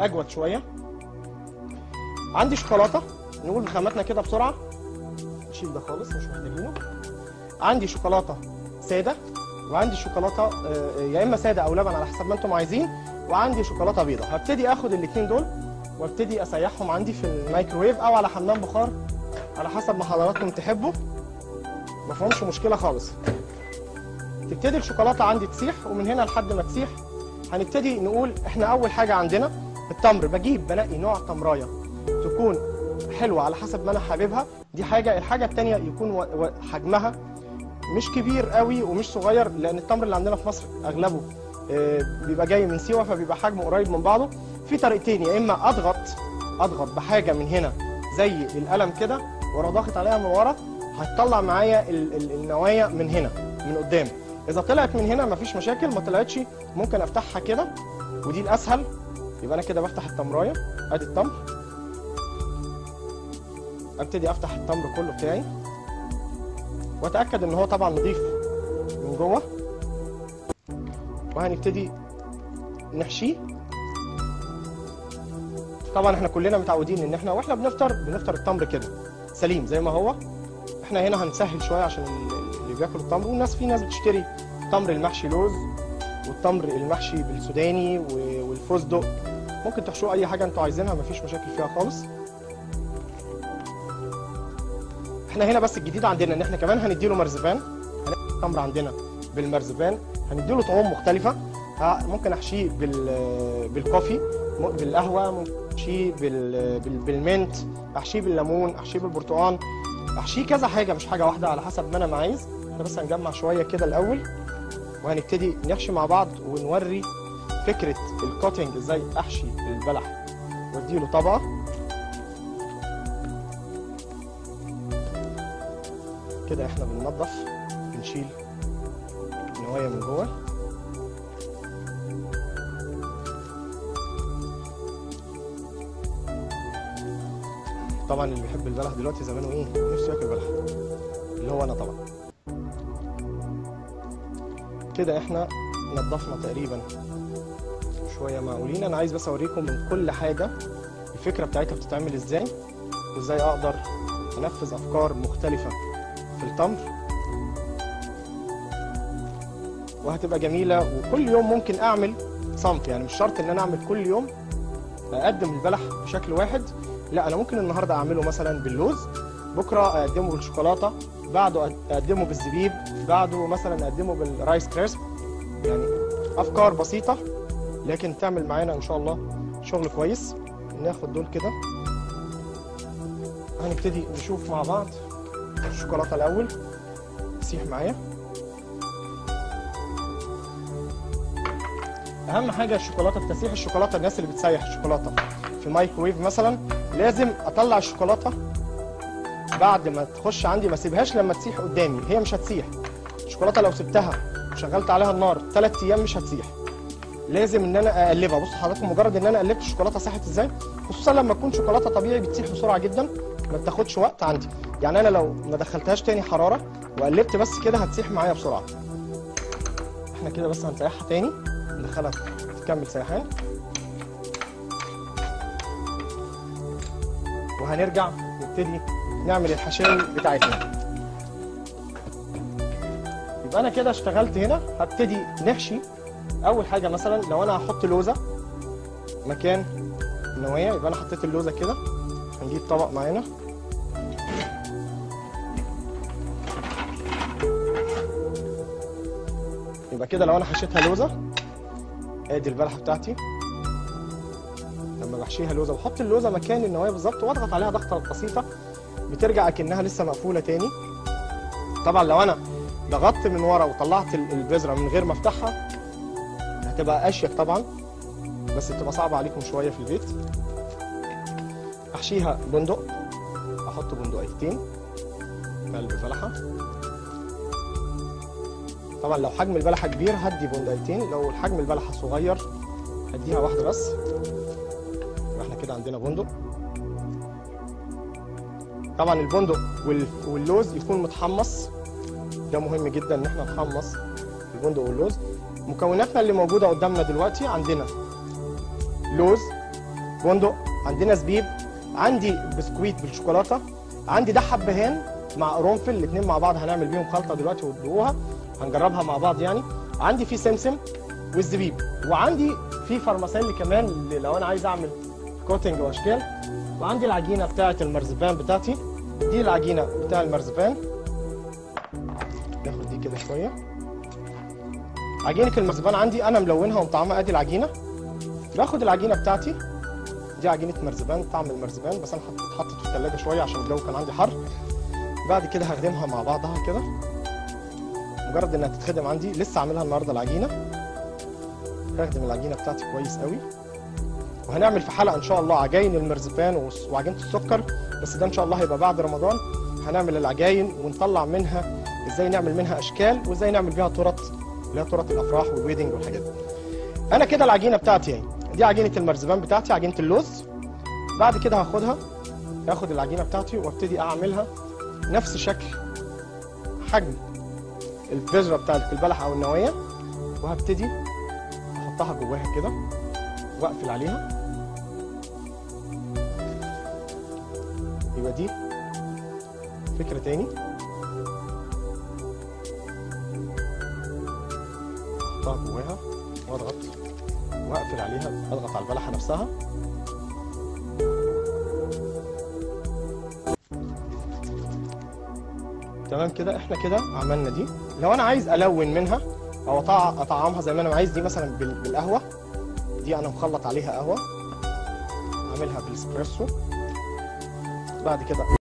اجود شويه. عندي شوكولاته، نقول خاماتنا كده بسرعه، نشيل ده خالص مش محتاجينه. عندي شوكولاته ساده، وعندي شوكولاته يا اما ساده او لبن على حسب ما انتم عايزين، وعندي شوكولاته بيضاء. هبتدي اخد الاثنين دول وابتدي اسيحهم عندي في الميكروويف او على حمام بخار على حسب ما حضراتكم تحبوا، ما فيهمش مشكله خالص. تبتدي الشوكولاته عندي تسيح، ومن هنا لحد ما تسيح هنبتدي نقول احنا اول حاجه عندنا التمر. بنقي نوع تمرايه تكون حلوه على حسب ما انا حاببها، دي حاجه. الحاجه الثانيه يكون حجمها مش كبير قوي ومش صغير، لان التمر اللي عندنا في مصر اغلبه بيبقى جاي من سيوه، فبيبقى حجمه قريب من بعضه. في طريقتين، يا اما اضغط بحاجه من هنا زي القلم كده واروح ضاغط عليها من ورا، هتطلع معايا النوايا من هنا من قدام. اذا طلعت من هنا مفيش مشاكل، ما طلعتش ممكن افتحها كده، ودي الاسهل. يبقى انا كده بفتح التمرايه، ادي التمر، ابتدي افتح التمر كله بتاعي واتاكد ان هو طبعا نضيف من جوه، وهنبتدي نحشيه. طبعا احنا كلنا متعودين ان احنا واحنا بنفطر التمر كده سليم زي ما هو. احنا هنا هنسهل شويه عشان اللي بياكل التمر، والناس في ناس بتشتري التمر المحشي لوز والتمر المحشي بالسوداني والفستق، ممكن تحشوه اي حاجه انتوا عايزينها، مفيش مشاكل فيها خالص. احنا هنا بس الجديد عندنا ان احنا كمان هنديله مرزبان. التمر عندنا بالمرزبان، هنديله طعوم مختلفه. ممكن احشيه بالكوفي، بالقهوه، ممكن احشيه بالمنت، احشيه بالليمون، احشيه بالبرتقال، احشيه كذا حاجه مش حاجه واحده على حسب ما انا عايز. احنا بس هنجمع شويه كده الاول، وهنبتدي نحشي مع بعض ونوري فكره الكوتنج، ازاي احشي البلح واديله طبقه كده. احنا بننضف، بنشيل النوايا من جوه. طبعا اللي بيحب البلح دلوقتي زمانه ايه، نفسه ياكل بلح، اللي هو انا طبعا. كده احنا نضفنا تقريبا شويه معقولين. انا عايز بس اوريكم من كل حاجه الفكره بتاعتها بتتعمل ازاي، وازاي اقدر انفذ افكار مختلفه في التمر، وهتبقى جميله. وكل يوم ممكن اعمل صنف، يعني مش شرط ان انا اعمل كل يوم اقدم البلح بشكل واحد، لا انا ممكن النهارده اعمله مثلا باللوز، بكره اقدمه بالشوكولاته، بعده اقدمه بالزبيب، بعده مثلا اقدمه بالرايس كريسب. يعني افكار بسيطه لكن تعمل معانا ان شاء الله شغل كويس. ناخد دول كده، هنبتدي نشوف مع بعض الشوكولاته الاول تسيح معايا. اهم حاجه الشوكولاته بتسيح. الشوكولاته، الناس اللي بتسيح الشوكولاته في الميكروويف مثلا، لازم اطلع الشوكولاته بعد ما تخش عندي، ما اسيبهاش لما تسيح قدامي، هي مش هتسيح. الشوكولاته لو سبتها وشغلت عليها النار 3 ايام مش هتسيح. لازم ان انا اقلبها. بصوا حضراتكم، مجرد ان انا قلبت الشوكولاته ساحت ازاي، خصوصا لما تكون شوكولاته طبيعي بتسيح بسرعه جدا، ما بتاخدش وقت عندي. يعني انا لو ما دخلتهاش تاني حراره وقلبت بس كده هتسيح معايا بسرعه. احنا كده بس هنسيحها تاني، ندخلها تكمل سيحان، وهنرجع نبتدي نعمل الحشاوي بتاعتنا. يبقى انا كده اشتغلت هنا. هبتدي نحشي. اول حاجه مثلا لو انا هحط لوزه مكان النوايا، يبقى انا حطيت اللوزه كده. هنجيب طبق معانا، يبقى كده لو انا حشيتها لوزه، ادي البلحه بتاعتي. لما بحشيها لوزه بحط اللوزه مكان النوايا بالظبط، واضغط عليها ضغطه بسيطه بترجع اكنها لسه مقفوله تاني. طبعا لو انا ضغطت من ورا وطلعت البذره من غير ما افتحها هتبقى اشيك طبعا، بس بتبقى صعبه عليكم شويه في البيت. احشيها بندق، احط بندقيتين في قلب البلحه. طبعا لو حجم البلحه كبير هدي بندقيتين، لو حجم البلحه صغير هديها واحده بس. يبقى احنا كده عندنا بندق. طبعا البندق واللوز يكون متحمص، ده مهم جدا ان احنا نحمص البندق واللوز. مكوناتنا اللي موجوده قدامنا دلوقتي عندنا لوز، بندق، عندنا زبيب، عندي بسكويت بالشوكولاته، عندي ده حبهان مع قرنفل، الاثنين مع بعض هنعمل بيهم خلطه دلوقتي وتدوقوها، هنجربها مع بعض يعني. عندي في سمسم والزبيب، وعندي في فرماسيلي كمان لو انا عايز اعمل كوتنج واشكال. وعندي العجينه بتاعه المرزبان بتاعتي، دي العجينه بتاع المرزبان. ناخد دي كده شويه. عجينه المرزبان عندي انا ملونها ومطعمها، ادي العجينه. باخد العجينه بتاعتي، دي عجينه مرزبان، طعم المرزبان، بس انا حطيت في الثلاجه شويه عشان الجو كان عندي حر. بعد كده هخدمها مع بعضها كده، مجرد انها تتخدم عندي، لسه عاملها النهارده العجينه. هخدم العجينه بتاعتي كويس قوي، وهنعمل في حلقه ان شاء الله عجاين المرزبان وعجينه السكر، بس ده ان شاء الله هيبقى بعد رمضان. هنعمل العجاين ونطلع منها ازاي نعمل منها اشكال، وازاي نعمل بيها تورت، اللي هي تورت الافراح والويدنج والحاجات دي. انا كده العجينه بتاعتي يعني، دي عجينه المرزبان بتاعتي، عجينه اللوز. بعد كده هاخد العجينه بتاعتي وابتدي اعملها نفس شكل حجم البذره بتاعت البلح او النوايا، وهبتدي احطها جواها كده واقفل عليها. يبقى دي فكره تاني. احطها جواها واضغط واقفل عليها، اضغط على البلحه نفسها. تمام كده، احنا كده عملنا دي. لو انا عايز الون منها او اطعمها زي ما انا عايز، دي مثلا بالقهوه، دي انا مخلط عليها قهوه، اعملها بالاسبريسو. بعد كده